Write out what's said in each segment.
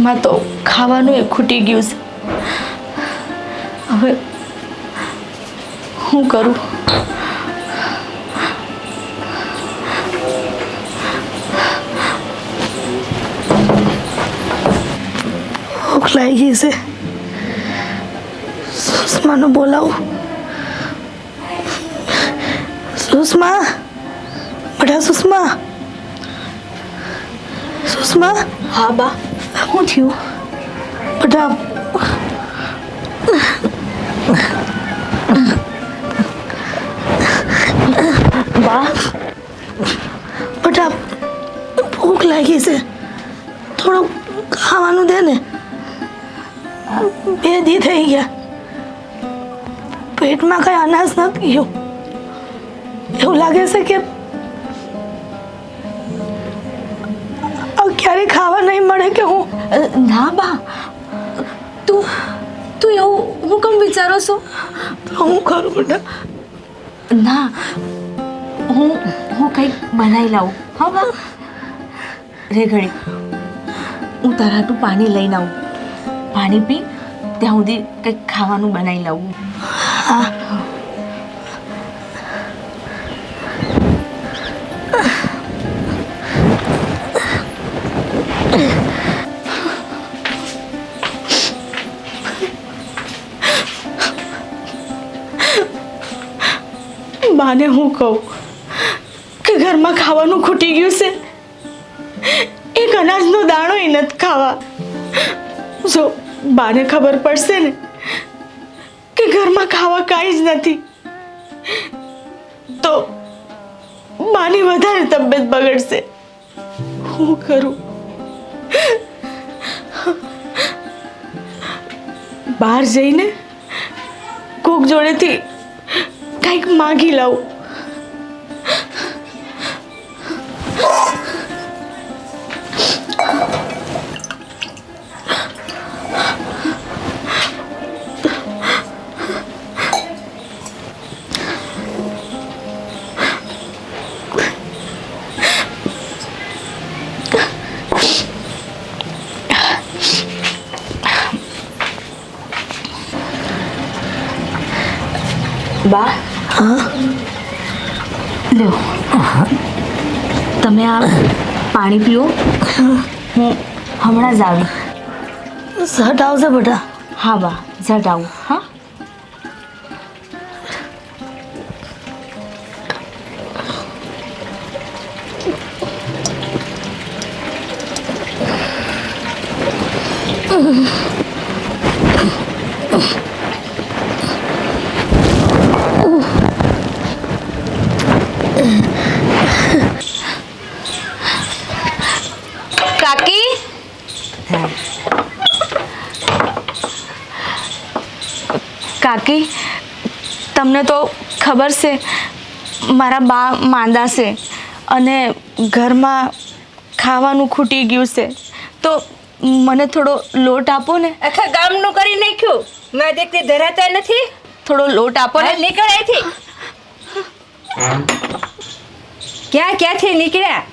ઘરમાં તો ખાવાનું એ ખૂટી ગયું છે. હવે શું કરું? ભૂખ લાગી ગઈ છે. સુષ્માને બોલાવું. સુષ્મા, બેટા સુષ્મા. સુષ્મા. હા બા, શું થયું? બેટા બા, બેટા ભૂખ લાગી છે, થોડું ખાવાનું દે ને. 2 દી થઈ ગયા, પેટમાં કઈ અનાજ નથી ગયું. એવું લાગે છે કે ક્યારે ખાવા નહીં મળે કે હું. ના બા, તું એવું હું કેમ વિચારો છો? હું કરું બેટા? ના, હું કંઈક બનાવી લાવું. હા બા, રે ઘડી હું તારા હાટું પાણી લઈને આવું. પાણી પી, ત્યાં સુધી કંઈક ખાવાનું બનાવી લાવું. હા. બાને હું કહું કે ઘરમાં ખાવાનું ખૂટી ગયું છે, એક અનાજનો દાણો ય નથી ખાવા. જો બાને ખબર પડશે ને કે ઘરમાં ખાવા કાંઈ જ નથી તો બાની વધારે તબિયત બગડશે. હું કરું? બહાર જઈને કોક જોડેથી કંઈક માગી લાવું. બા, હા. લ્યો તમે આ પાણી પીઓ, હું હમણાં જ આવી. ઝટ આવશે બેટા. હા બા, ઝટ આવું. હા. કાકી, કાકી તમને તો ખબર છે મારા બા માંદા છે અને ઘરમાં ખાવાનું ખૂટી ગયું છે, તો મને થોડો લોટ આપો ને. આખા ગામનું કરી નાખ્યું. મેં દેખતી ધરાતા નથી. થોડો લોટ આપો ને. નીકળ અહીંથી. ક્યાંથી નીકળ્યા?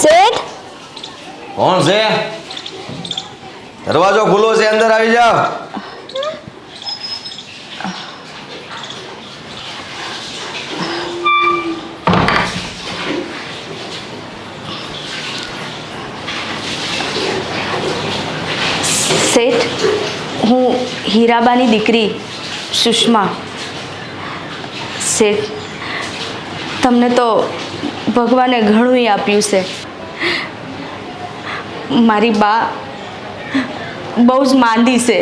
શેઠ, કોણ છે? દરવાજો ખુલ્લો છે, અંદર આવી જાઓ. શેઠ, હું હીરાબાની દીકરી સુષ્મા. શેઠ, તમને તો ભગવાને ઘણું આપ્યું છે. મારી બા બહુ જ માંદી છે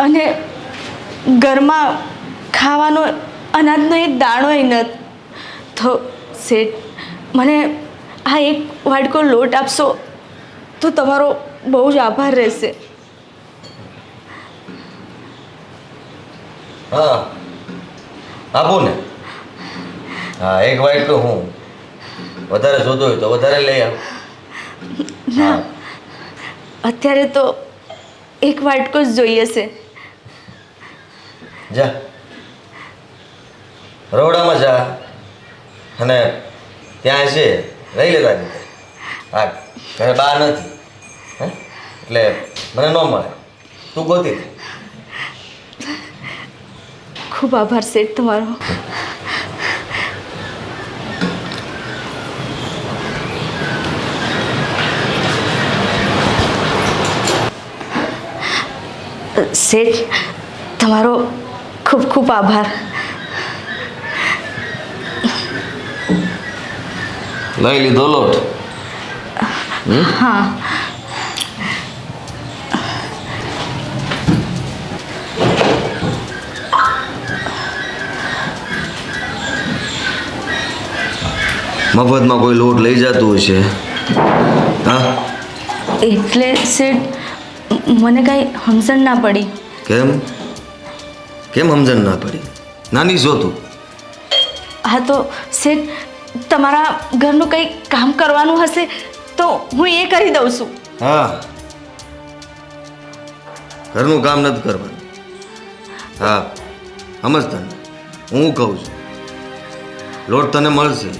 અને ઘરમાં ખાવાનો અનાજનો એક દાણો ય નથી. તો શેઠ, મને આ એક વાટકો લોટ આપશો તો તમારો બહુ જ આભાર રહેશે. હા, આપું ને. હા, એક વાઈટ તો હું વધારે જોતો હોય તો વધારે લઈ આવ. ના, અત્યારે તો એક વાટકો જ જોઈએ છે. જા રવડામાં જા અને ત્યાં છે લઈ લેતા રીતે. હા ઘરે બા નથી હે એટલે મને ન મળે, તું ગોતી દે. ખૂબ આભાર શેઠ તમારો. શેઠ તમારો ખૂબ ખૂબ આભાર. લઈ લીધો લોટ. હા મફતમાં કોઈ લોટ લઈ જતું હશે. હા એટલે શેઠ મને કાંઈ સમજણ ના પડી. કેમ કેમ સમજણ ના પડી? નાની છો તું. હા તો શેઠ તમારા ઘરનું કંઈ કામ કરવાનું હશે તો હું એ કરી દઉં છું. હા ઘરનું કામ નથી કરવાનું. હા સમજતા ને હું કહું છું લોટ તને મળશે.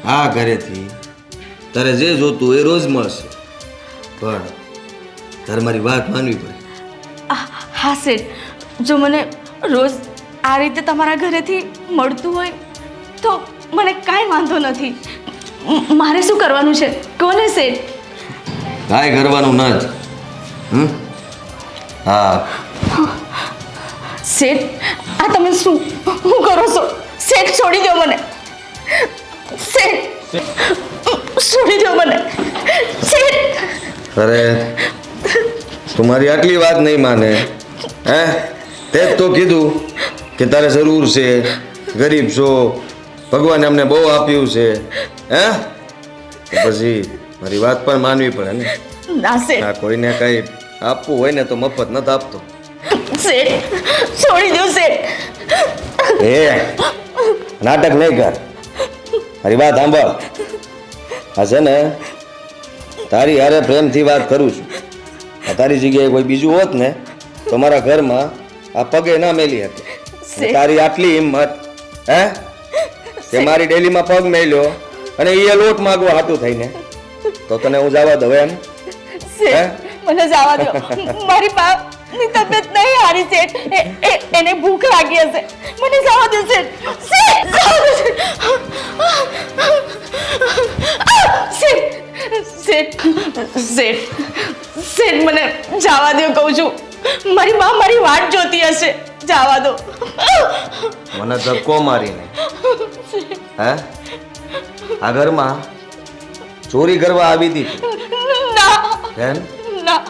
હા ઘરેથી તારે જે જોતું એ રોજ મળશે, પણ તારે મારી વાત માનવી પડે. હા શેઠ, જો મને રોજ આ રીતે તમારા ઘરેથી મળતું હોય તો મને કાંઈ વાંધો નથી. મારે શું કરવાનું છે કોને શેઠ? કાંઈ કરવાનું ન જ. હા શેઠ આ તમે શું કરો છો? શેઠ છોડી દો મને. શેઠ છોડી દો મને. શેઠ અરે તું મારી આટલી વાત નહીં માને હે? તે જ તો કીધું કે તારે જરૂર છે, ગરીબ છો, ભગવાને અમને બહુ આપ્યું છે હે, તો પછી મારી વાત પણ માનવી પડે ને. ના શેઠ. આ કોઈને કઈ આપવું હોય ને તો મફત નથી આપતો. શેઠ છોડી દો શેઠ. એ નાટક નહીં કર, મારી વાત સાંભળ. આ છે ને તારી હારે પ્રેમથી વાત કરું છું. આ તારી જગ્યાએ કોઈ બીજું હોત ને તો મારા ઘરમાં આ પગે ના મેલી હતી. તારી આટલી હિંમત હે કે મારી ડેલીમાં પગ મેલ્યો અને એ લોટ માગવા હાટું થઈને, તો તને હું જવા દઉં એમ? શેઠ મને જવા દો. મારી બાપની તબિયત નહીં હારી શેઠ. એને ભૂખ લાગી હશે. મને જવા દો શેઠ. શેઠ જવા દો શેઠ. શેઠ શેઠ શેઠ મને જવા દો કહું છું. મારી બા મારી વાટ જોતી હશે. જવા દો. મને ધક્કો મારીને હે આ ઘરમાં ચોરી કરવા આવી હતી ના બેન? ના.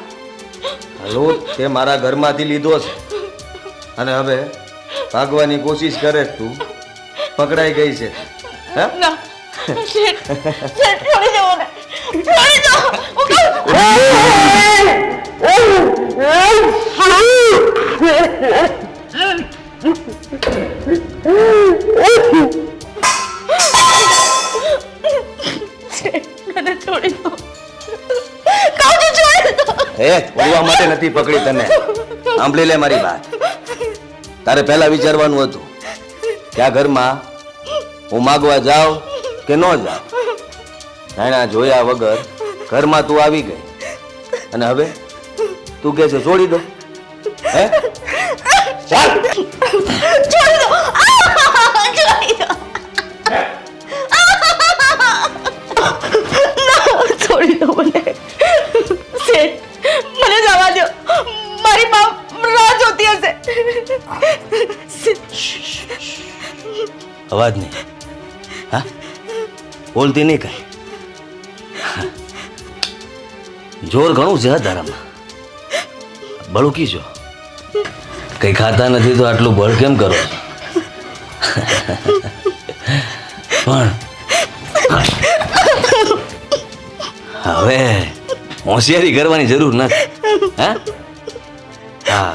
આ લોટ તે મારા ઘરમાંથી લીધો છે અને હવે ભાગવાની કોશિશ કરે છે તું, પકડાઈ ગઈ છે હે? ના શેઠ શેઠ છોડી દો મને. છોડી દો. મને છોડી દો. કહું છું છોડી દો. હે છોડવા માટે નથી પકડી તને. સાંભળી લે મારી વાત. તારે પહેલા વિચારવાનું હતું કે આ ઘરમાં હું માગવા જાઉં કે ન જાઉં. નાના જોયા વગર ઘરમાં તું આવી ગઈ અને હવે તું કહે છે છોડી દો. હે ચાલ છોડી દો. છોડી દો. ના છોડી દો મને. શેઠ મને જવા દો. મારી બાપ રાહ જોતી હશે. અવાજ નહીં. હા બોલતી નહીં કઈ. જોર ઘણું છે તારામાં. બળુકી છો, કઈ ખાતા નથી તો આટલું બળ કેમ કરો છો? પણ હવે હોશિયારી કરવાની જરૂર નથી. હા હા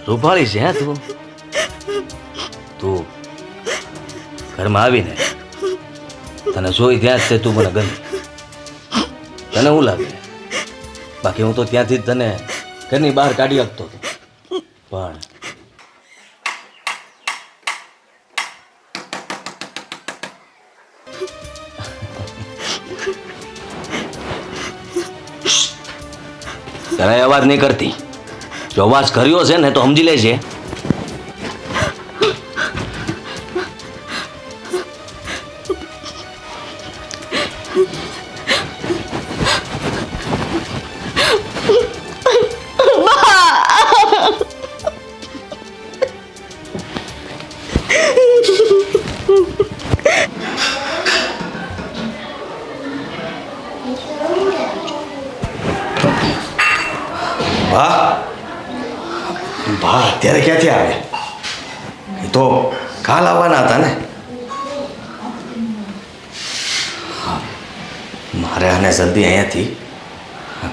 રૂપાળી છે. હા તું ઘરમાં આવીને તને જોઈ ત્યાં જ છે તું મને ગમી. તને શું લાગે બાકી હું તો ત્યાંથી જ તને ઘરની બહાર કાઢી શકતો હતો પણ જરાય અવાજ નહીં કરતી. જો અવાજ કર્યો છે ને તો સમજી લેજે. ભા અત્યારે ક્યાંથી આવે? એ તો કાલ આવવાના હતા ને. મારે આને જલ્દી અહીંયાથી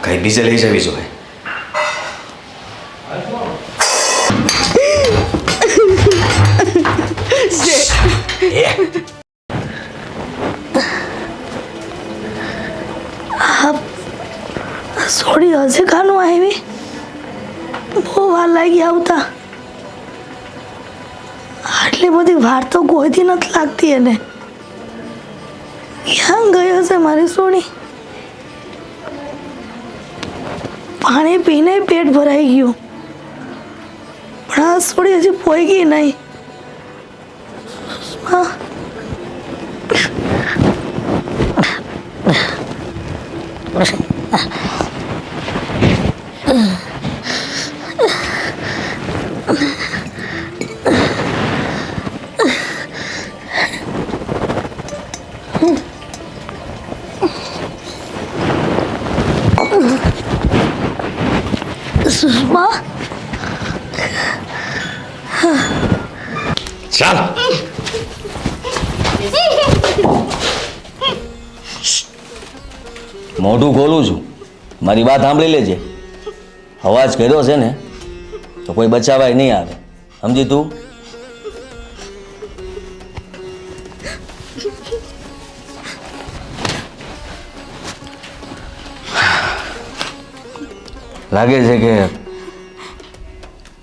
કઈ બીજે લઈ જવી જોઈએ. સોડી હજી કાનું આવી? બહુ વાર લાગી આવતા. આટલી બધી વાર તો કોઈથી નથી લાગતી એને. ક્યાં ગઈ હશે મારી સોડી? પાણી પીને પેટ ભરાઈ ગયું પણ આ સોડી હજી પોઈ નહીં. સુષ્મા, ચાલ. મોઢું ખોલું છું, મારી વાત સાંભળી લેજે. અવાજ કર્યો છે ને તો કોઈ બચાવાય નહીં આવે, સમજી તું? લાગે છે કે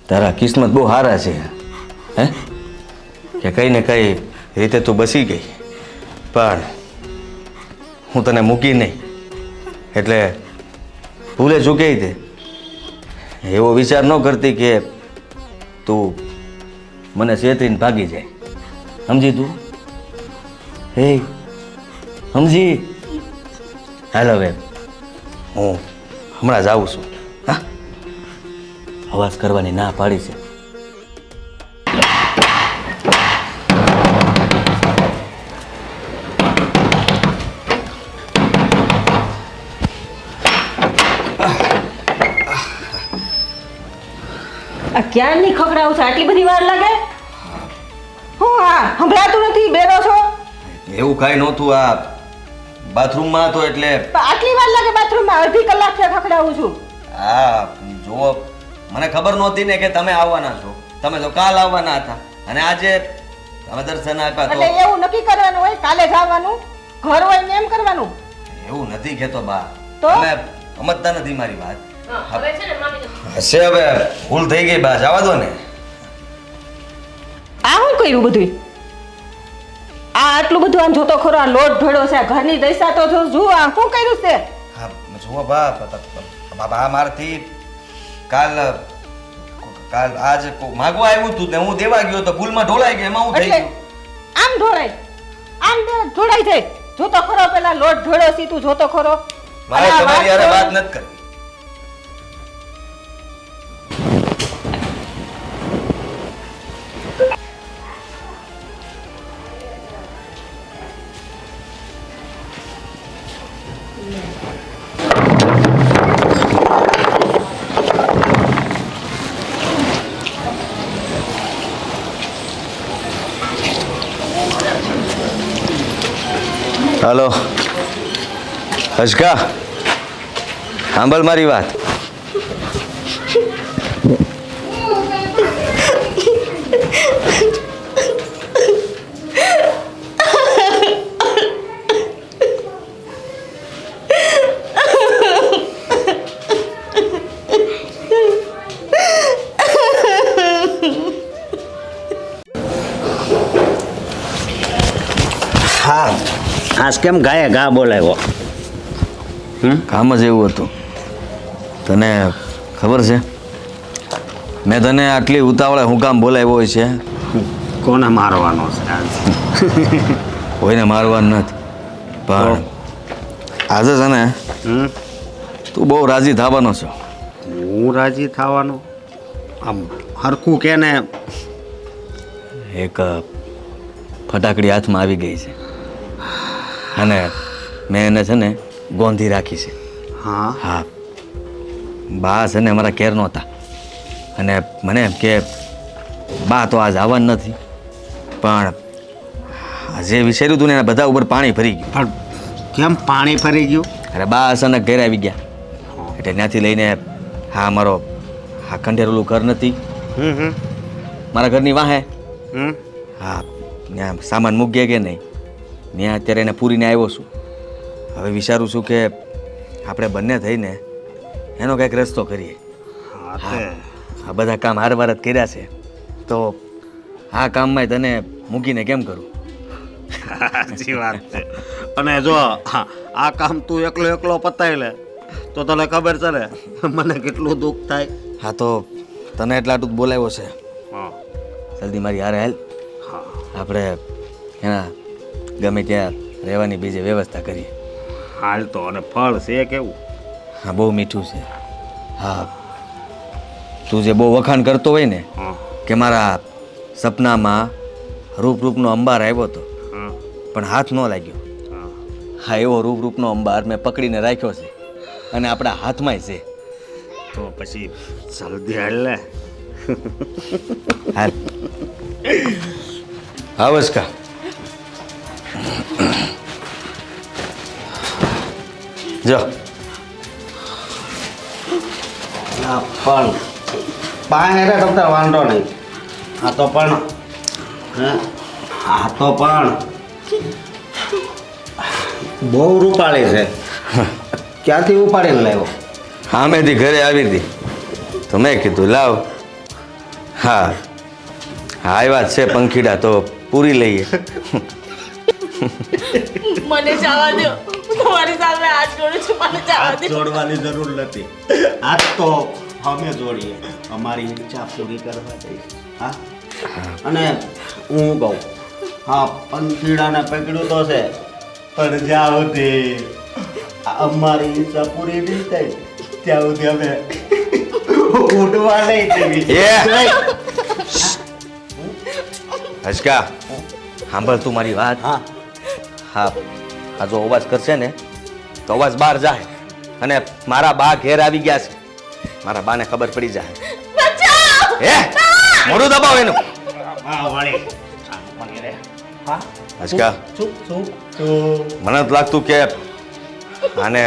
તારા કિસ્મત બહુ સારા છે, હે, કે કઈ ને કઈ રીતે તું બસી ગઈ. પણ હું તને મૂકી નહીં એટલે ભૂલે ચૂકી તે એવો વિચાર ન કરતી કે તું મને છેતરીને ભાગી જાય, સમજી તું? હે સમજી? હાલ હવે હું હમણાં જ આવું છું. હા, અવાજ કરવાની ના પાડી છે. આ ક્યારની ખખડાવું છે? આટલી બધી વાર લાગે? હું હા સંભળાતું નથી? બેરો છો? એવું કાંઈ નહોતું, આ બાથરૂમમાં હતો એટલે. આટલી વાર લાગે બાથરૂમમાં? અડધી કલાકથી ખખડાવું છું. હા જુઓ, મને ખબર નહોતી ને કે તમે આવવાના છો. તમે તો કાલ આવવાના હતા અને આજે તમે દર્શન આપ્યા એટલે તો. એવું નક્કી કરવાનું હોય કાલે જવાનું? ઘર હોય ને એમ કરવાનું? એવું નથી કહેતો બા, તો? તમે સમજતા નથી મારી વાત. હશે હવે ભૂલ થઈ ગઈ બા, જવા દો ને. આ શું કર્યું બધું? આ આટલું બધું આમ જોતો ખરો, આ લોટ ઢોળ્યો છે, આ ઘરની દશા તો જો જુઓ, આ શું કર્યું છે? હા જુઓ બા, બા મારથી કાલ આજ માગવા આવ્યું હતું ને હું દેવા ગયો તો ભૂલમાં ઢોળાઈ ગયો, એમાં હું થઈ એટલે ગયું. આમ ઢોળાય, આમ ઢોળાઈ જાય. જોતો ખરો પેલા લોટ ઢોળ્યો છે, તું જોતો ખરો? મારે અને આ તમારી હારે વાત કરવાની- નથી કરવી. હલો હસકા, સાંભળ મારી વાત. હા આજ કેમ ગાયે ગા બોલાવ્યો? કામ જ એવું હતું. તને ખબર છે મેં તને આટલી ઉતાવળે હું કામ બોલાવ્યો હોય છે? કોને મારવાનો છે આજ? કોઈને મારવાનું નથી, પણ આજે છે ને હમ? તું બહુ રાજી થવાનો છો. હું રાજી થવાનો? આમ હરખું કે ને. એક ફટાકડી હાથમાં આવી ગઈ છે અને મેં એને છે ને ગોંધી રાખી છે. હા હા, બા છે ને અમારા કેર નહોતા અને મને એમ કે બા તો આજ આવવાનું નથી, પણ જે વિચાર્યું હતું ને એના બધા ઉપર પાણી ફરી ગયું. પણ કેમ પાણી ફરી ગયું? અરે બા અચાનક ઘરે આવી ગયા એટલે ત્યાંથી લઈને હા અમારો હા ખંડેરેલું ઘર નથી હમ મારા ઘરની વાહે, હમ હા ત્યાં સામાન મૂકીએ કે નહીં, ત્યાં અત્યારે એને પૂરીને આવ્યો છું. હવે વિચારું છું કે આપણે બંને થઈને એનો કંઈક રસ્તો કરીએ. હા તે આ બધા કામ હારવાર જ કર્યા છે તો આ કામમાં તને મૂકીને કેમ કરું? સાચી વાત છે. અને જો આ કામ તું એકલો એકલો પતાવી લે તો તને ખબર છે ને મને કેટલું દુઃખ થાય. હા તો તને એટલા આટલું જ બોલાવ્યો છે, હા જલ્દી મારી હારે હાલ, હા આપણે એના ગમે ત્યાં રહેવાની બીજી વ્યવસ્થા કરીએ. હાલ તો. અને ફળ છે કેવું? હા બહુ મીઠું છે. હા તું જે બહુ વખાણ કરતો હોય ને હા કે મારા સપનામાં રૂપનો અંબાર આવ્યો હતો હા પણ હાથ ન લાગ્યો, હા હા એવો રૂપનો અંબાર મેં પકડીને રાખ્યો છે અને આપણા હાથમાંય છે. તો પછી જલ્દી હાલ લે. હાલ આવસ્કા જો પણ પાસે રે તમને વાંધો નહીં. આ તો પણ હે? આ તો પણ બહુ રૂપાળી છે. ક્યાંથી ઉપાડીને લાવ્યો? સામેથી ઘરે આવી હતી તો મેં કીધું લાવ. હા હા એ વાત છે પંખીડા તો પૂરી લઈએ. મને જવા દો, તમારી સામે હાથ જોડું છું, મને જવા હાથ દો. જોડવાની જરૂર નથી. આજ તો અમે જોડીએ, અમારી ઈચ્છા પૂરી કરવા જઈશ. હા અને હું કહું હા પંખીડાને પકડ્યું તો છે પણ જ્યાં સુધી અમારી ઈચ્છા પૂરી નહીં થાય ત્યાં સુધી અમે ઉડવા નહીં દેવી. એ હસકા સાંભળ તું મારી વાત. હા હા આ જો અવાજ કરશે ને તો અવાજ બહાર જાય અને મારા બા ઘેર આવી ગયા છે, મારા બાને ખબર પડી જાય. હે મોઢું દબાવ એનું. હા વળી હા હસકા ચૂપ ચૂપ ચૂપ. મને તો લાગતું કે આને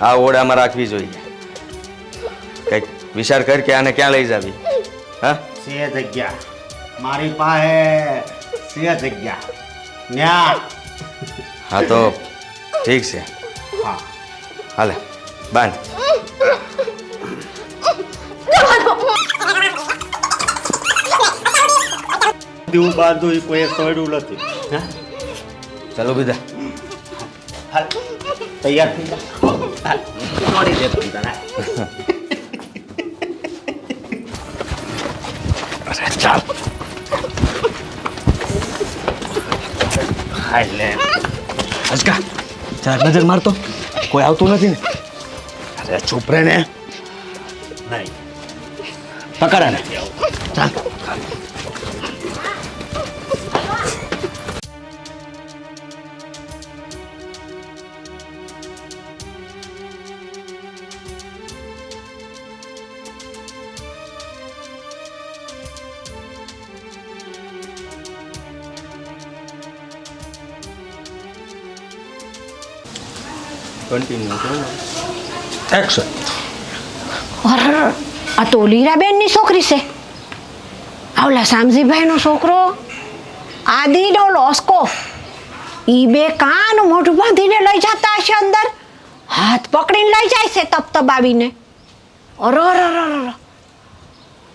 આ ઓરડામાં રાખવી જોઈએ. કંઈક વિચાર કર કે આને ક્યાં લઈ જાવી. હા છે જગ્યા મારી પાસે છે જગ્યા ન્યા. હા તો ઠીક છે, હા હાલે બાંધ. હું બાંધું એ કોઈ સોડ્યું નથી. હા ચાલો બધા હાલ તૈયાર થઈ જા. હાલ જોડી દે તું તારા. ચાલ. હાલ લે. હસકા ચાર નજર મારતો કોઈ આવતું નથી ને? અરે ચૂપ રે ને. નહીં પકડા ને. ચાલ. એક્શન. અરે આ તો લીરાબેનની છોકરી છે. આવલા શામજીભાઈનો છોકરો આદિનો લોસ્કો. ઈ બે કાન મોઢું બાંધીને લઈ જતા હશે અંદર, હાથ પકડીને લઈ જાય છે તપતબાવીને. અરે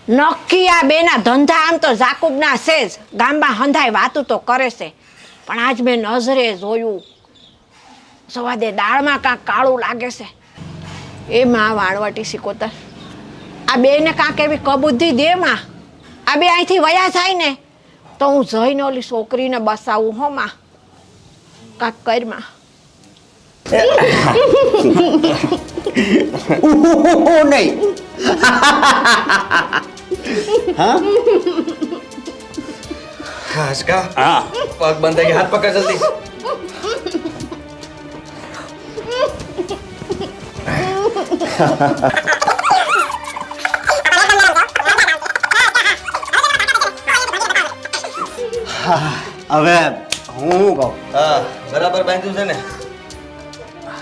નક્કી આ બેના ધંધા આમ તો જાકુબના છે જ. ગામમાં હંધાય વાતું તો કરે છે. પણ આજ મેં નજરે જોયું સવાદે દાળમાં કાંક કાળું લાગે છે. એ માં વાણવટી સિકોતર, આ બેને કાંક એવી કબુદ્ધિ દે માં. આ બે અહીંથી વયા જાય ને તો હું જઈને ઓલી છોકરીને બસાવું હો માં. કાંક કર માં. નહીં હસકા હા પગ બંધ થઈ ગયા, હાથ પકડ જલ્દી. હવે હું શું કહું? હા બરાબર બાંધ્યું છે ને?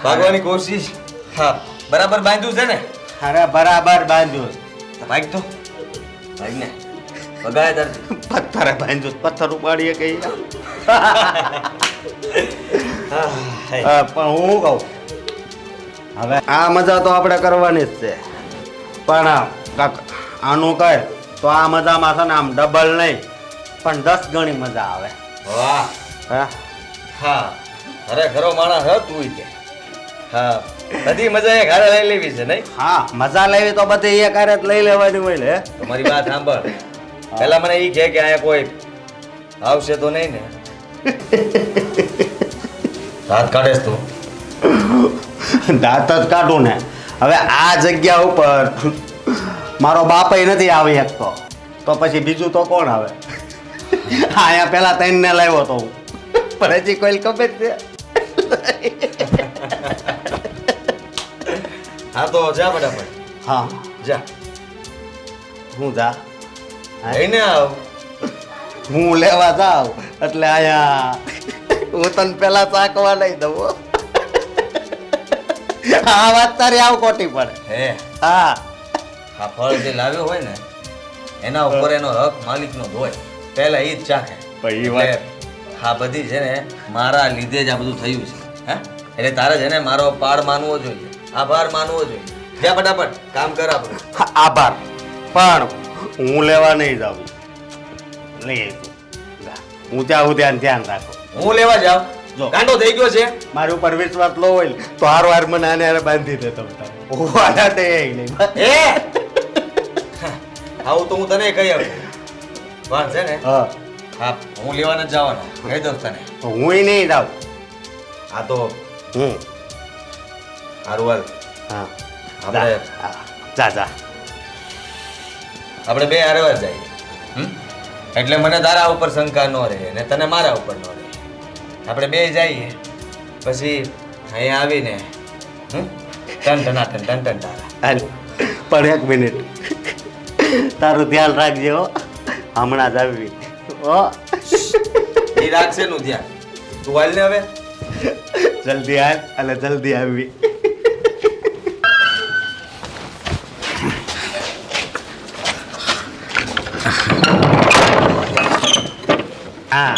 ભાગવાની કોશિશ. હા બરાબર બાંધ્યું છે ને? અરે બરાબર બાંધ્યું. ભાગ તો ભાગ ને બગાય તારથી. પથ્થરે બાંધ્યું, પથ્થર ઉપાડીએ કઈ. પણ હું કહું, હવે આ મજા તો આપણે કરવાની જ છે, પણ કાક આનું કહે તો આ મજામાં છે ને આમ ડબલ નહીં પણ 10 ગણી મજા આવે. વાહ. હા હા અરે ઘરો માણસ હ તું તે. હા બધી મજા એક હારે લઈ લેવી છે નહીં? હા મજા લેવી તો બધી એક હારે જ લઈ લેવાની હોય ને. તમારી વાત સાંભળ. પહેલા મને ઈ કહે કે અહીંયા કોઈ આવશે તો નહીં ને? હાથ કાઢેસ તું? દાંત જ કાઢું ને. હવે આ જગ્યા ઉપર મારો બાપય નથી આવી શકતો તો પછી બીજું તો કોણ આવે? અહીંયા પેલા 3 ને લાવ્યો તો હું, પણ હજી કોઈ ખબર છે? હા તો જા ફટાફટ હા જા. હું જા લઈને આવ. હું લેવા જાઉં એટલે આયા હું તને પેલા ચાકવા લઈ દઉં હો. આ વાત તારી આવ ખોટી પડે. હે હા આ ફળ જે લાવ્યો હોય ને એના ઉપર એનો હક માલિકનો જ હોય. પહેલા ઈ જ ચાખે. પણ ઈ વાત- એટલે આ બધી છે ને મારા લીધે જ આ બધું થયું છે. હે એટલે તારે છે ને મારો પાડ માનવો જોઈએ, આભાર માનવો જોઈએ. જા ફટાફટ કામ કર આપણું. આભાર, પણ હું લેવા નહીં જાઉં. લઈ આવીશું. હું ત્યાં ધ્યાન રાખો. હું લેવા જાઉં? જો. ગાંડો થઈ ગયો છે? મારી ઉપર વિશ્વાસ લો હોય ને તો હાર મને આને હારે બાંધી દે તમે તારે. હું આના તે નહીં. એ આવું તો હું તને કહી આવું. પણ છે ને હા હા હું લેવા નથી જવાનો, કહી દઉં તને. તો હુંય નહીં જાઉં. આ તો હું હારું હાલ. હા આપણે જા જા. આપણે બે હારવા જ જઈએ. એટલે મને તારા ઉપર શંકા ન રહે ને તને મારા ઉપર ન રહે. આપણે બે જઈએ પછી અહીંયા આવીને ટન ટનાટન ટન ટન તારા. હાલ પણ 1 મિનિટ તારું ધ્યાન રાખજે હો. હમણાં જ આવી હો. એ રાખશે નું ધ્યાન. તું હાલ ને હવે. જલ્દી હાલ અને જલ્દી આવી. હા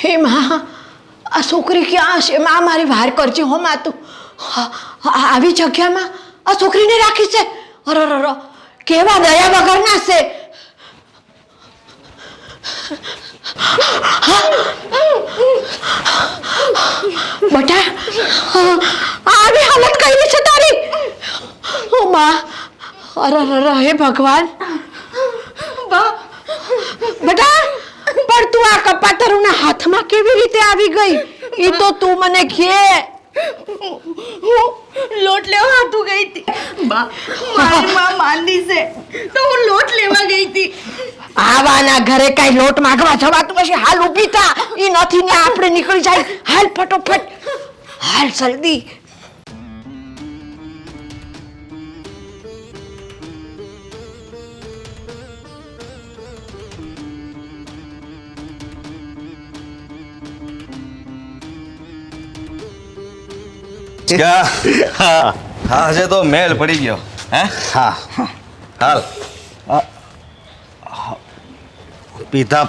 હે માં, આ છોકરી ક્યાં છે માં? મારી વાર કરજે હો માં તું. આવી જગ્યામાં આ છોકરીને રાખી છે? અરર કેવા દયા વગરના છે. બટા આવી હાલત કરી છે તારી? ઓ માં, અરર હે ભગવાન. બેટા પણ તું આ કપાતરુના હાથમાં કેવી રીતે આવી ગઈ એ તો તું મને કહે. હું લોટ લેવા હાટું ગઈ હતી. બા મારી માં માંદી છે તો હું લોટ લેવા ગઈ હતી. આવાના ઘરે કઈ લોટ માંગવા જવાતું હશે? હાલ ઊભી થા, ઈ નથી ને આપણે નીકળી જાય. હાલ ફટોફટ, હાલ જલ્દી. હા હજે તો મેલ પડી ગયો. હે હા હાલ પીધા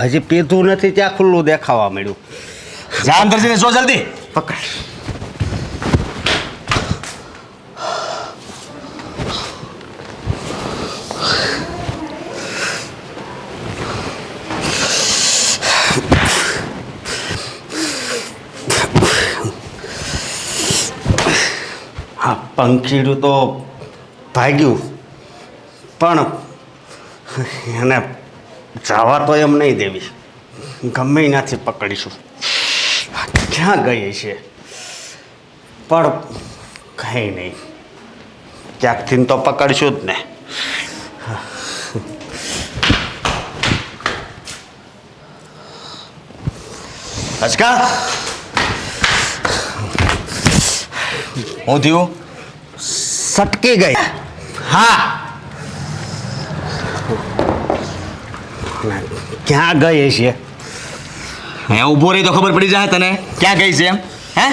હજી પીધું નથી ત્યાં ખુલ્લું દેખાવા મળ્યું. જા અંદર જઈને જો જલ્દી. પકડ. હા પંખીડું તો ભાગ્યું પણ એને જવા તો એમ નહીં દેવી. ગમે ત્યાંથી પકડીશું. ક્યાં ગઈ છે પણ કંઈ નહીં, ક્યાંકથી તો પકડશું જ ને. હસકા હું થયું? સટકી ગઈ. હા ક્યાં ગઈ છે? અહીંયા ઊભો રહી તો ખબર પડી જાય તને ક્યાં ગઈ છે એમ. હે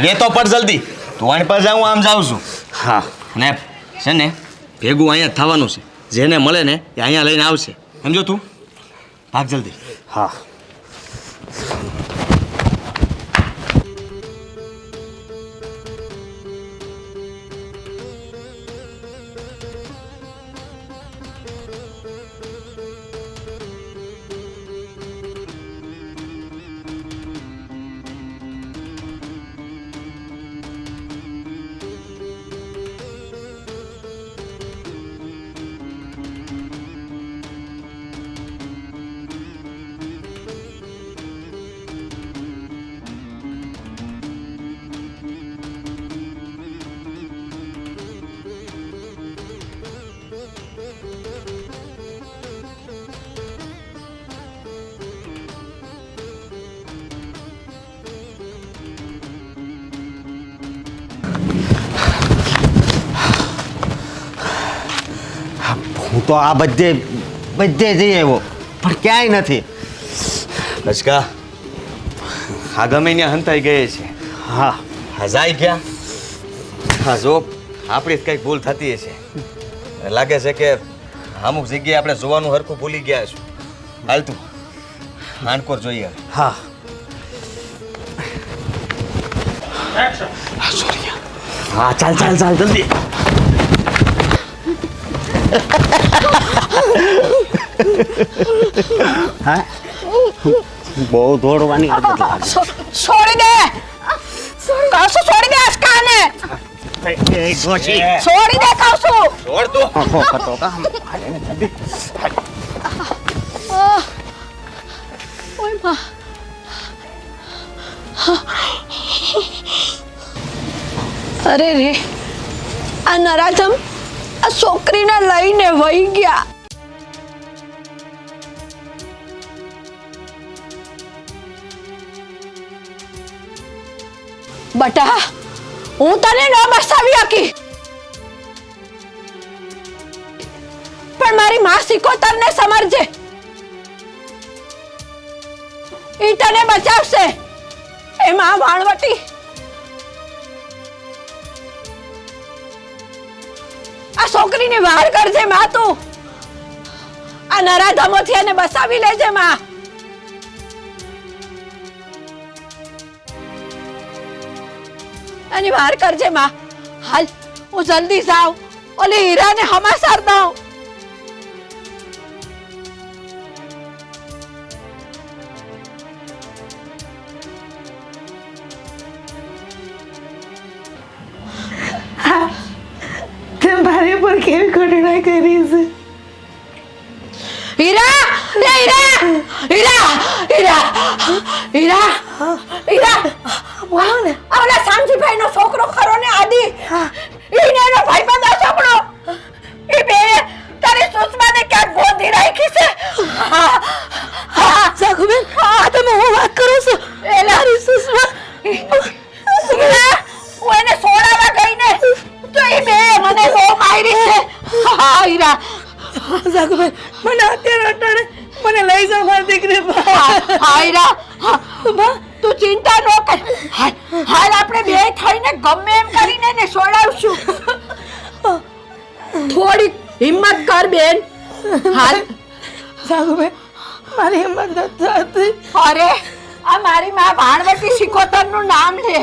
લે તો પડ જલ્દી. તું આની પર જાઉં આમ જાઉં છું. હા ને છે ને ભેગું અહીંયા જ થવાનું છે. જેને મળે ને એ અહીંયા લઈને આવશે, સમજો તું. ભાગ જલ્દી. હા હું તો આ બધે જઈ આવ્યો પણ ક્યાંય નથી. હસકા આ ગમે ત્યાં હંતાઈ ગઈ છે. હા હા જાય ક્યાં? હા જો આપણી જ કંઈક ભૂલ થતી હશે. લાગે છે કે અમુક જગ્યાએ આપણે જોવાનું હરખું ભૂલી ગયા છું. હાલ તું આનકોર જોઈએ. હા હા ચાલ ચાલ ચાલ જલ્દી. હા બહુ દોડવાની આદત લાગે. છોડી દે કહું છું, છોડી દે અસ્કાને. છોડી દે કહું છું. છોડ તું. આંખો કરતો કામ. ઓય માં. અરે રે આ નરાધમ આ છોકરીને લઈને વહી ગયા. બટા હું તને ન બસાવી શકી, પણ મારી માં સિકોતરને સમજજે. ઈ તને બચાવશે. એ માં વાણવટી આ છોકરીને વાર કરજે માં. તું આ નરાધમોથી એને બસાવી લેજે માં. એની વાર કરજે માં. હાલ હું જલ્દી જાઉં, ઓલી હીરાને હમાસર દઉં. તે મારી પર કેવી ઘટના કરી છે? હીરા રે હીરા હીરા હીરા હીરા હીરા બોલો ને. ઓલા સામજીભાઈ નો છોકરો ખરો ને આદિ, ઈને એનો ભાઈબંધ છોકરો, ઈ બે તારી સુષ્માને ક્યાં ગોદી રાખી છે. સાખુબેન, આ તમે હું વાત કરો છો? એલારી સુષ્મા હીરા હું એને સોડાવા ગઈ ને તો ઈ બે મને નો મારી છે. હા હીરા સાખુબેન, મને અત્યારે અટાણે મને લઈ જાઓ મારી દીકરી. હા હીરા બા તું ચિંતા ન કર. હાલ આપણે બે થઈને ગમે એમ કરીને એને છોડાવશું. થોડી હિંમત કર બેન. હાલ. સાગુબેન મારી હિંમત નથી થતી. અરે આ મારી માં ભાણવતી સિકોતરનું નામ લે.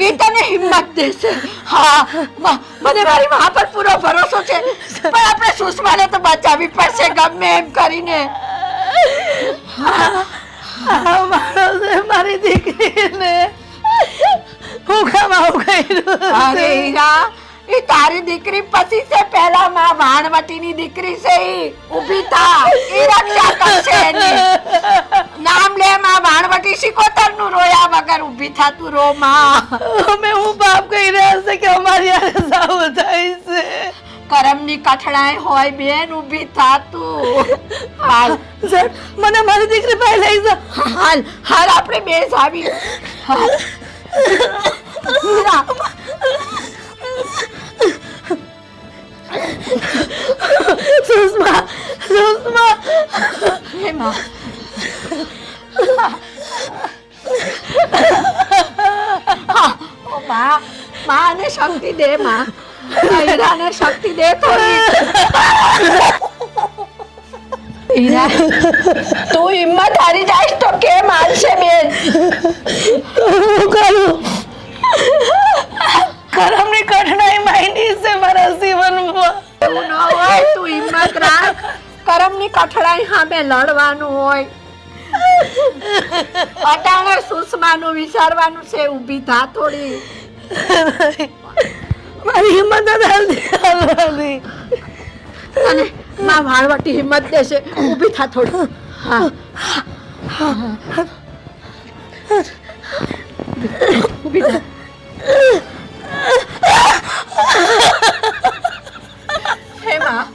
એ તને હિંમત દેશે. હા મને મારી માં પર પૂરો ભરોસો છે. પણ આપણે સુષ્માને તો બચાવવી પડશે ગમે એમ કરીને. આ માણસે મારી દીકરીને હું કામ આવું કર્યું? અરે હીરા એ તારી દીકરી પછી છે. પહેલા માં ભાણવતીની દીકરી છે. ઈ ઊભી થા. એ રક્ષા કરશે એની. નામ લે માં ભાણવતી સિકોતરનું. રોયા વગર ઊભી થા તું. રો માં. અમે હું પાપ કહી રહ્યા છે કે અમારી યારે સાવું થાય છે. કરમની કઠણાઈ હોય બેન. ઊભી થા તું. હાલ સર મને મારી દીકરી પાસે લઈ જાઓ. હાલ હાલ આપણે બે જ આવી. હાલ. હીરા, સુષ્મા સુષ્મા હે માં. ઓ માં માને શક્તિ દે માં. હીરાને શક્તિ દે થોડી. હીરા તું હિંમત હારી જાય તો કેમ હાલશે બેન? હું કરું? કરમની કઠણાઈ માંડી છે મારા જીવનમાં. એવું ન હોય. તું હિંમત રાખ. કરમની કઠણાઈ સામે લડવાનું હોય. અટાણે સુષ્માનું વિચારવાનું છે. ઊભી થા થોડી. મારી હિંમત નથી હાલવાની. અને માં ભાણવટી હિંમત દેશે. ઊભી થા થોડી. હા ઊભી થા. હે માં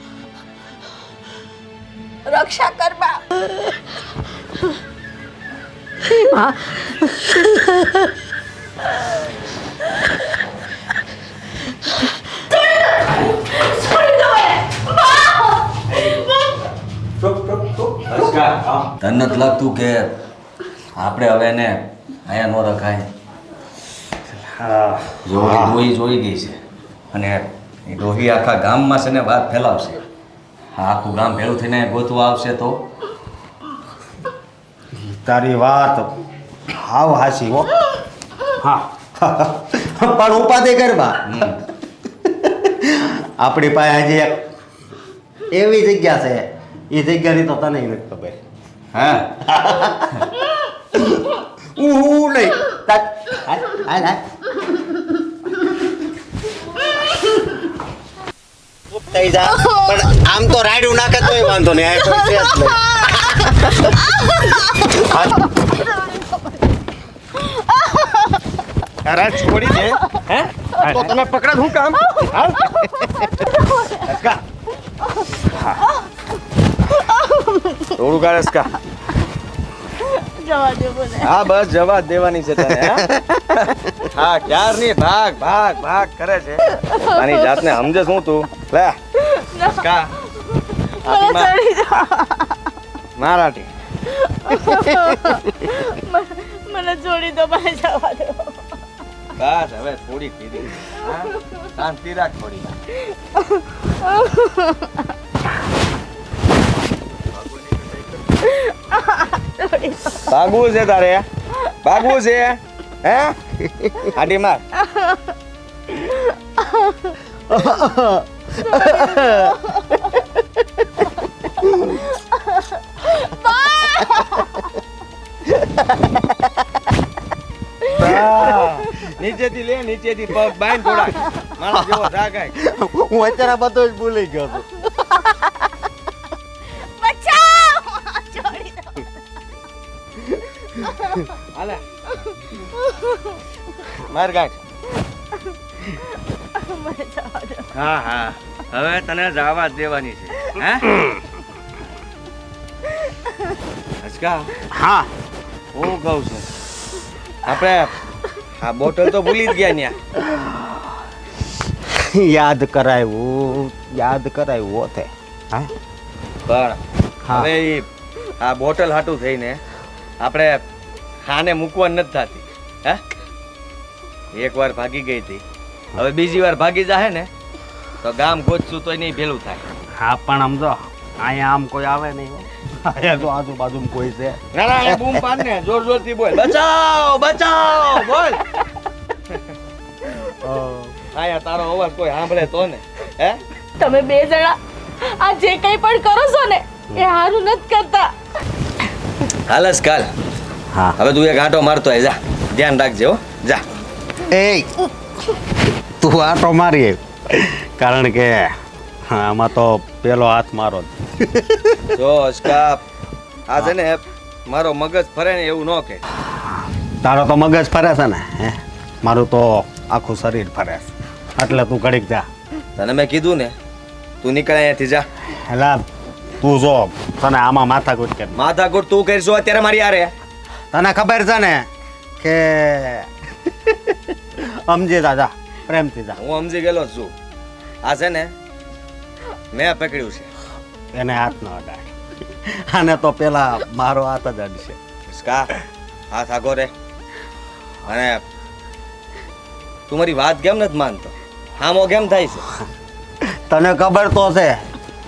રક્ષા કર બા. હે માં તને નથી લાગતું કે આપણે હવે એને અહીંયા ન રખાય? ડોહી જોઈ ગઈ છે અને એ ડોહી આખા ગામમાં છે ને વાત ફેલાવશે. આ આખું ગામ ભેળું થઈને ગોતવા આવશે તો તારી વાત હાવ હાસી હો. હા પણ ઉપાધિ કરવા આપણી પાસે હજી એક એવી જગ્યા છે. એ જગ્યાની તો તને નથી ખબર. હા હું નહીં. હાલ હાલ હાલ. થઈ જા પણ આમ તો રાડ્યું નાખે તોય વાંધો નહીં. આ કોઈ છે જ નહીં. હાલ. અરે છોડી દે. હે તો તને પકડ હું કામ? હાલ. અસ્કા. થોડું કાઢ અસ્કા. જવા દે બોલે. હા બસ જવા જ દેવાની છે તને. હા ક્યારની ભાગ ભાગ ભાગ કરે છે. આની જાતને સમજે શું તું? લે અસ્કા. મારાટી મને છોડી દો. મને જવા દો. બસ હવે થોડી કીધી. શાંતિ રાખ થોડી. ભાગવું છે તારે? ભાગવું છે? હે આડી માર. નીચેથી લે, નીચેથી પગ બાંધ થોડા. મારા જેવો થા કાંઈ. હું અત્યારે બધો જ ભૂલી ગયો છું. બચાવ. છોડી દો. હાલે માર ગાંઠ. મને જવા દો. હા હા હવે તને જવા જ દેવાની છે. હે અચકા હા હું કહું છું આપણે આ બોટલ તો ભૂલી જ ગયા ન્યા. યાદ કરાવ્યું હોતે. હા પણ હા. હવે ઈ આ બોટલ હાટું થઈને આપણે આને મૂકવા નથી થતી હે એકવાર ભાગી ગઈ હતી હવે બીજી વાર ભાગી જાહે ને તો ગામ ગોતશું તોય નહીં ભેલું થાય હા પણ સમજો અહીંયા આમ કોઈ આવે નહીં હો. અહીંયા તો આજુબાજુમાં કોઈ છે ના ના એ બૂમ પાડ ને જોર જોરથી બોલ બચાવ બચાવ બોલ આયા તારો અવાજ કોઈ સાંભળે તો ને હે તમે બે જણા આ જે કંઈ પણ કરો છો ને એ સારું નથી કરતા. હાલસ કાલ હા હવે તું એક આંટો મારતો હોય જા ધ્યાન રાખજે હો જા એ તું આટો મારી કારણ કે આમાં તો પેલો હાથ મારો જ. જો અસ્કા આ છે ને મારો મગજ ફરે ને એવું ન કે તારો તો મગજ ફરે છે ને હે મારું તો આખું શરીર ફરે છે એટલે તું ઘડીક જા તને મેં કીધું ને તું નીકળ અહીંયાથી જા એટલે તું જો તને આમાં માથાકૂટ કે માથાકૂટ તું કરશો અત્યારે મારી હારે તને ખબર છે ને કે સમજી જા પ્રેમથી જા હું સમજી ગયેલો જ છું આ છે ને મેં પકડ્યું છે એને હાથ ન અડાય આને તો પેલા મારો હાથ જ અડશે અસ્કા હાથ આગો રે અને તું મારી વાત કેમ નથી માનતો હામો કેમ થાય છે તને ખબર તો છે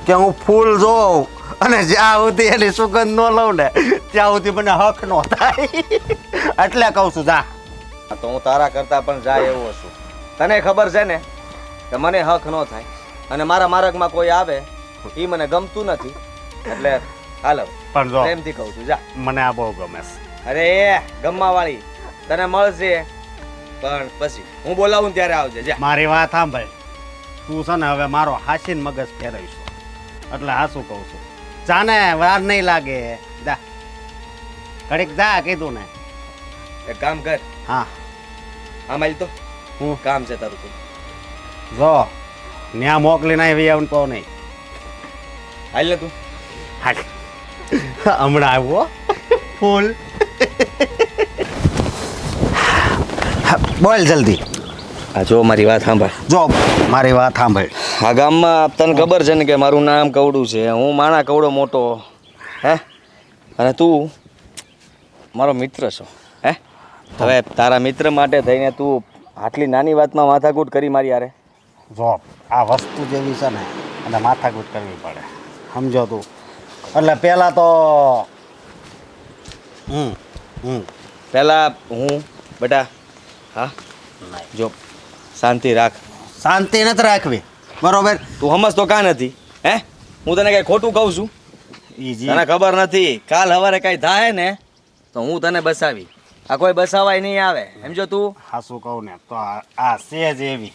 કે હું ફૂલ જોઉં અને જ્યાં સુધી એની સુગંધ ન લઉં ને ત્યાં સુધી મને હક ન થાય એટલે કહું છું જા આ તો હું તારા કરતા પણ જાય એવો છું તને ખબર છે ને કે મને હક ન થાય અને મારા માર્ગમાં કોઈ આવે એ મને ગમતું નથી એટલે હાલો પણ જો પ્રેમથી કહું છું જા મને આ બહુ ગમે છે અરે એ ગમવા વાળી તને મળશે પણ પછી હું બોલાવું ને ત્યારે આવજે જા મારી વાત સાંભળ તું છે ને હવે મારો હાસીન મગજ ફેરવીશું એટલે હાસું કહું છું જાને વાર નહીં લાગે જા ઘડીક જા કીધું ને એક કામ કર હા આમ આલ તો હું કામ છે તારું તું જો ન્યા મોકલીને આવી આવું તો નહીં હાલ ને તું હાલ હમણાં આવ્યો ફૂલ બોલ જલ્દી આ જો મારી વાત સાંભળ જો મારી વાત સાંભળ આ ગામમાં તને ખબર છે ને કે મારું નામ કવડું છે હું માણા કવડો મોટો હે અને તું મારો મિત્ર છો હે હવે તારા મિત્ર માટે થઈને તું આટલી નાની વાતમાં માથાકૂટ કરી મારી યારે જો આ વસ્તુ જેવી છે ને અને માથાકૂટ કરવી પડે સમજો તું એટલે પહેલાં તો પહેલા હું બેટા હા જો શાંતિ રાખ શાંતિ નથી રાખવી બરોબર તું સમજતો કાં નથી હે હું તને કઈ ખોટું કહું છું ઈજી તને ખબર નથી કાલ સવારે કઈ થાય ને તો હું તને બસાવી આ કોઈ બસાવાય નહીં આવે એમ જો તું હાસું કહું ને તો આ સેજ એવી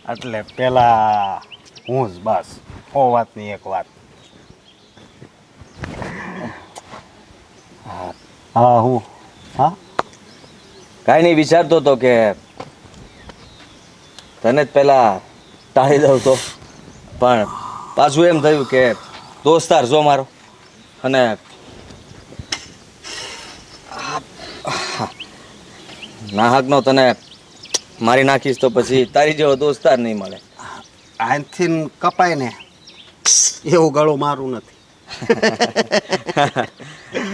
એટલે પેલા હું જ બસ ઓ વાતની એક વાત હા હું હા કાંઈ નહીં વિચારતો હતો કે તને જ પહેલા ટાળી દઉં તો પણ પાછું એમ થયું કે દોસ્તાર જો મારો અને નાહકનો તને મારી નાખીશ તો પછી તારી જેવો દોસ્તાર નહીં મળે આનથી કપાય ને એવું ગળું મારું નથી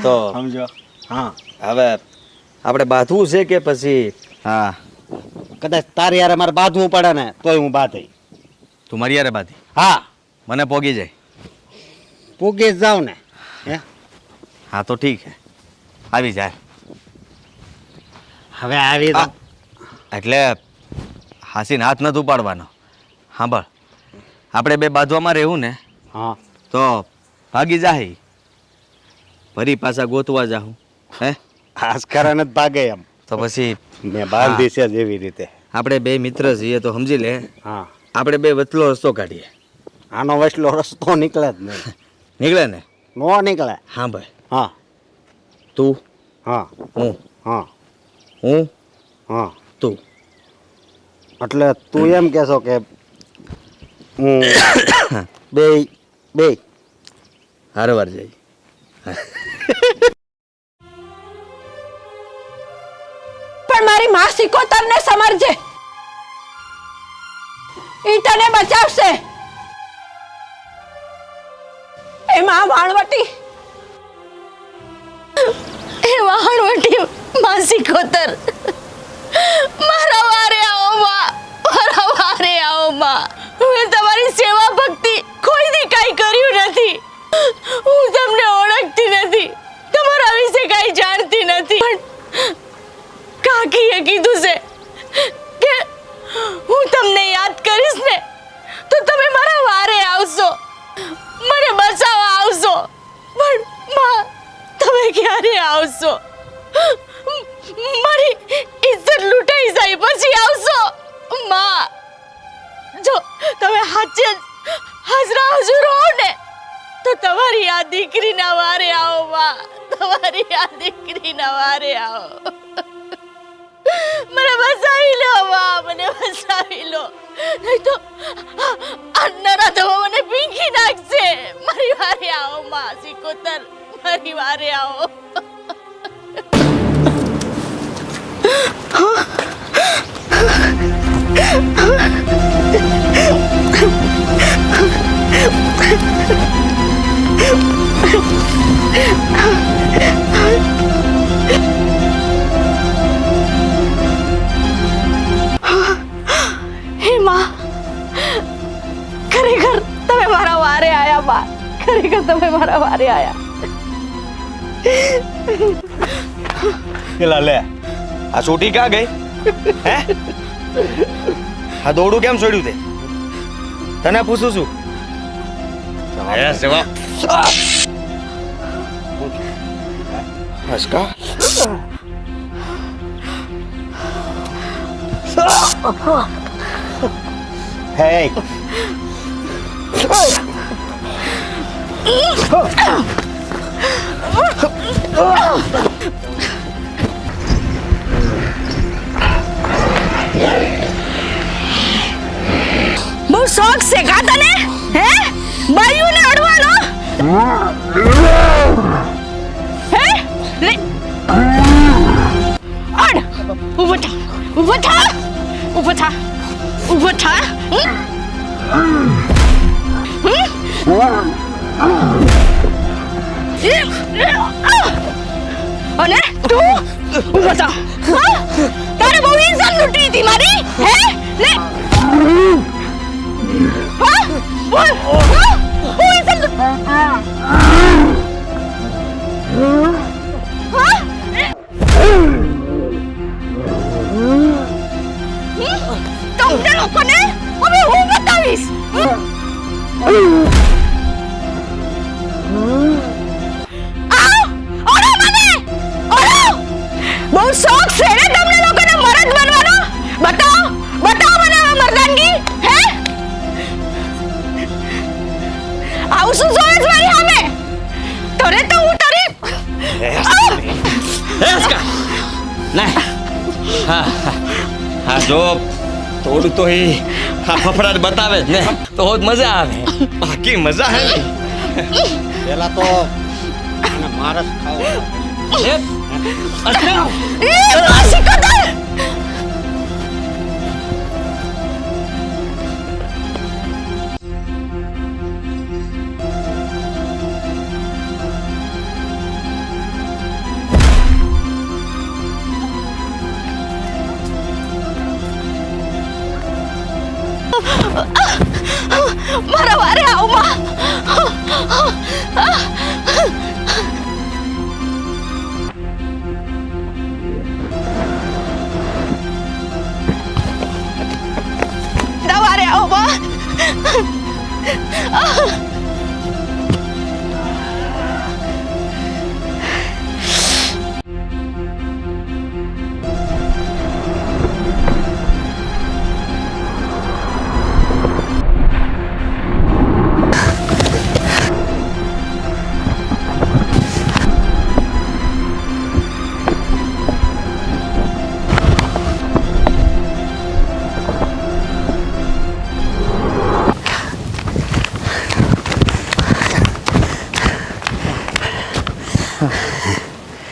તો સમજો હા હવે આપણે બાંધવું છે કે પછી હા કદાચ તારી યારે મારે બાંધવું પડે ને તોય હું બાંધી તું મારી યારે બાંધી હા મને પોગી જાય પૂગી જ જાઉં ને હે હા તો ઠીક છે આવી જાય હવે આવી તો એટલે હાસીને હાથ નથી ઉપાડવાનો સાંભળ આપણે બે બાંધવામાં રહેવું ને હા તો ભાગી જાય ફરી પાછા ગોતવા જાઉં હે આસ્કરા નથી ભાગે એમ તો પછી મેં બાંધી છે જ એવી રીતે આપણે બે મિત્ર છીએ તો સમજી લે હા આપણે બે વચલો રસ્તો કાઢીએ આનો વસલો રસ્તો નીકળે જ નહીં નીકળે ને નો નીકળે હા ભાઈ હા તું હા હું હા હું હા તું એટલે તું એમ કહેશો કે હું બે બે હારવાર જઈ પણ મારી માં સિકોતરને સમરજે ઈ તને બચાવશે એ માં વાણવટી એ વાહણવટી માસી કોતર મારા વારે આવો માં, મારા વારે આવો માં. મેં તમારી સેવા ભક્તિ કોઈ દી કાંઈ કર્યું નથી. હું તમને ઓળખતી નથી, તમારા વિશે કાંઈ જાણતી નથી. પણ કાકીએ કીધું છે કે હું તમને યાદ કરીશ ને તો તમે મારા વારે આવશો, મને બચાવવા આવશો. પણ માં, તમે ક્યારે આવશો? મારી ઇજ્જત લૂંટાઈ જાય પછી આવશો માં. જો તમે હાચે હાજરા હજુર હો ને તો તમારી આ દીકરીના વારે આવો માં, તમારી આ દીકરીના વારે આવો. મને બચાવી લો માં, મને બચાવી લો, નહીં તો આ નરાધમો મને પીંખી નાખશે. મારી વારે આવો માં, સિકોતર મારી વારે આવો. હે માં, ખરેખર તમે મારા વારે આયા માં, ખરેખર તમે મારા વારે આયા. પેલા લે આ છોટી ક્યાં ગઈ? હે આ દોડું કેમ છોડ્યું તે? તને પૂછું છું. હસકા હે બહુ શોખ છે કા તને? હે બાયુને અડવાનો? હે લે અડ, ઊભો થા, ઊભો થા, ઊભો થા, ઊભો થા. અને તું ઊભો થા. તારે બહુ ઇજ્જત લૂંટી હતી મારી. હે લે હા બોલ, હું ઇજ્જત તમને લોકોને હવે હું બતાવીશ. બહુ શોખ છે ને તમને લોકોને મરદ બનવાનો? બતાવો, બતાવો મને મર્દાનગી. હે આવું શું જોયે છે મારી સામે? તને તો હું તારી હા જો થોડું તો એ આ ફફડાટ બતાવે જ ને તો જ મજા આવે, બાકી મજા હે નહીં. પેલા તો આને મારસ ખાવ. મારા વારે આવો માં. વારે આવો માં.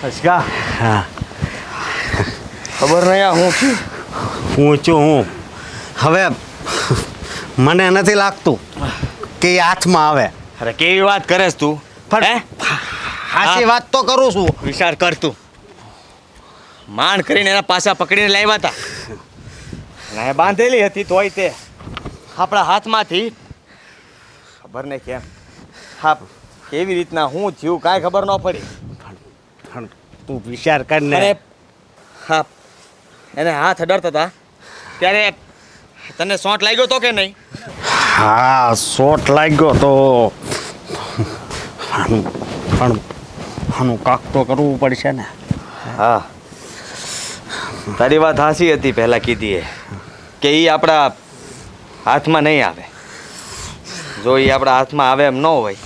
હસકા હા ખબર નહીં આ હું છું. હું છું હું. હવે મને નથી લાગતું કે એ હાથમાં આવે. અરે કેવી વાત કરેસ તું? પણ હે હાચી વાત તો કરું છું. વિચાર કર તું. માંડ કરીને એના પાછા પકડીને લાવ્યા હતા અને એ બાંધેલી હતી તોય તે આપણા હાથમાંથી ખબર નહીં કેમ હા કેવી રીતના હું થયું કાંઈ ખબર ન પડી પણ તું વિચાર કર ને. અને હા એને હાથ અડાડતા હતા ત્યારે તને સોંટ લાગ્યો તો કે નહીં? હા શોટ લાગ્યો તો પણ આનું કાક તો કરવું પડશે ને. હા તારી વાત હાસી હતી પહેલાં કીધી એ કે એ આપણા હાથમાં નહીં આવે. જો એ આપણા હાથમાં આવે એમ ન હોય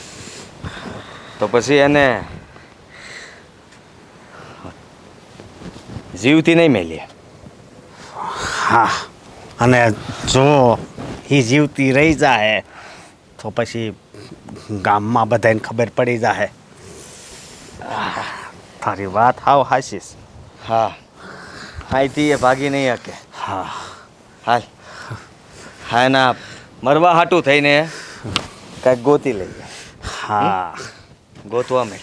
તો પછી એને જીવતી નહીં મેલીએ. હા અને જો એ જીવતી રહી જાય તો પછી ગામમાં બધાને ખબર પડી જાય. તારી વાત હાવ હાશીશ. હા અહીંથી એ ભાગી નહીં શકે. હા હાલ હા એના મરવા હાટું થઈને કાંઈક ગોતી લઈએ. હા ગોતવા મેં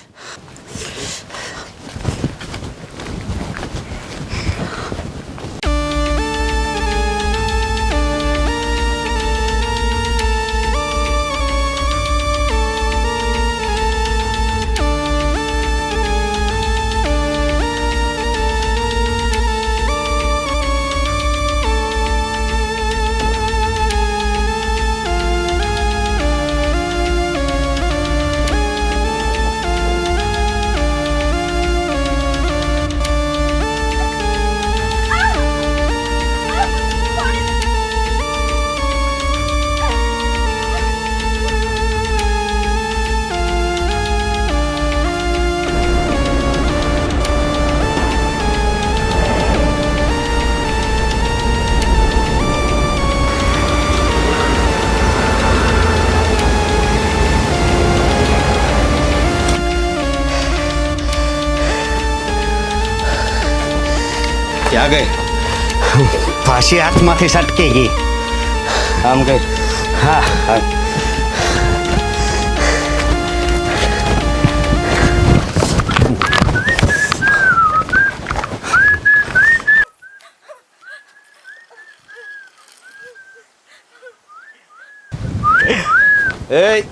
ક્યાં ગઈ? ફાંસી હાથમાંથી સટકી ગઈ. આમ ગઈ? હા હાલ એ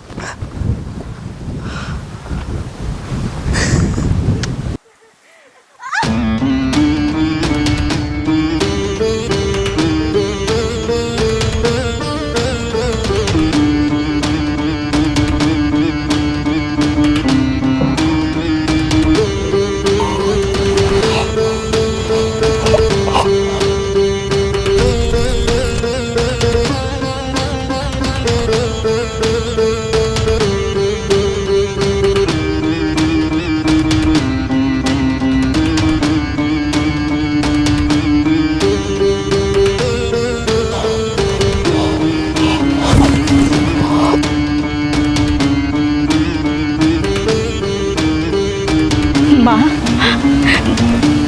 માં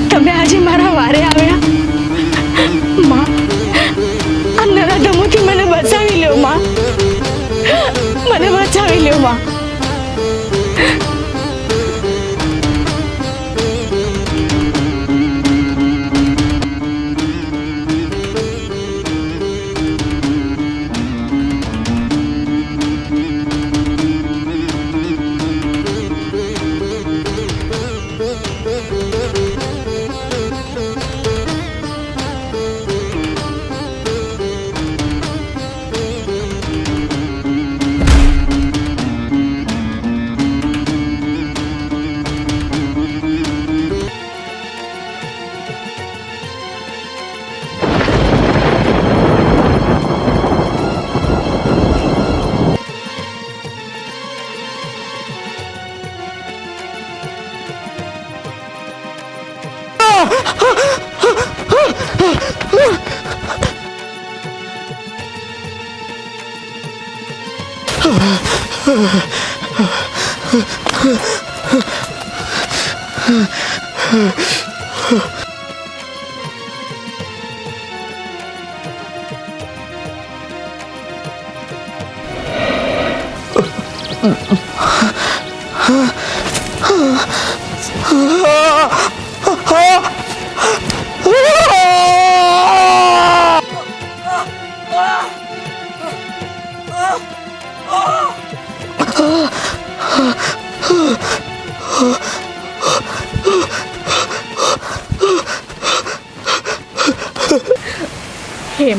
તમે આજે મારા વારે આવ્યા. માં આ નરાધમોથી મને બચાવી લ્યો. માં મને બચાવી લ્યો. માં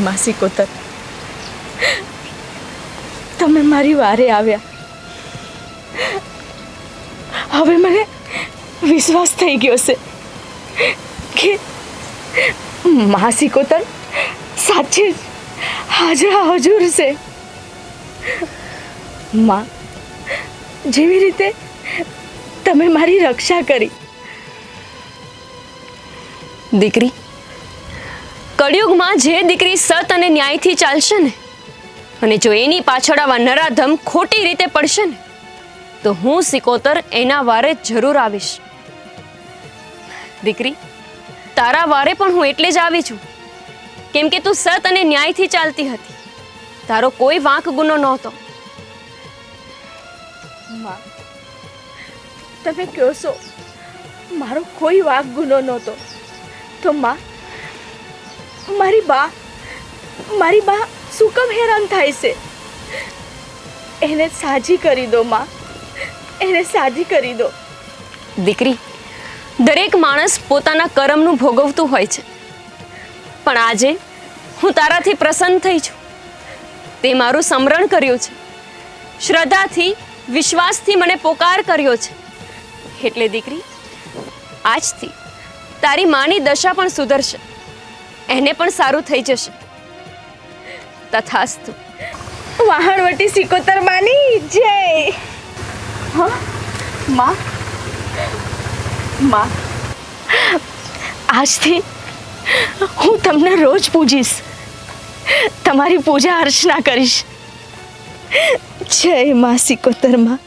માં સિકોતર, તમે મારી વારે આવ્યા. હવે મને વિશ્વાસ થઈ ગયો છે કે માં સિકોતર સાચે જ હાજરા હજુર છે. માં, જેવી રીતે તમે મારી રક્ષા કરી. દીકરી, કળિયુગમાં જે દીકરી સત અને ન્યાયથી ચાલશે ને, અને જો એની પાછળ આવા નરાધમ ખોટી રીતે પડશે ને, તો હું સિકોતર એના વારે જરૂર આવીશ. દીકરી, તારા વારે પણ હું એટલે જ આવી છું કેમ કે તું સત અને ન્યાયથી ચાલતી હતી. તારો કોઈ વાંક ગુનો નહોતો. માં, તમે કહો છો મારો કોઈ વાંક ગુનો નહોતો, તો માં, મારી બા શું કામ હેરાન થાય છે? એને સાજી કરી દો માં, એને સાજી કરી દો. દીકરી, દરેક માણસ પોતાના કર્મનું ભોગવતું હોય છે, પણ આજે હું તારાથી પ્રસન્ન થઈ છું. તે મારું સ્મરણ કર્યું છે, શ્રદ્ધાથી વિશ્વાસથી મને પોકાર કર્યો છે. એટલે દીકરી, આજથી તારી માની દશા પણ સુધરશે, એને પણ સારું થઈ જશે. તથાસ્તુ. વહાણવટી સિકોતર માની જય. હા માં, માં, આજથી હું તમને રોજ પૂજીશ, તમારી પૂજા અર્ચના કરીશ. જય માં સિકોતર માં.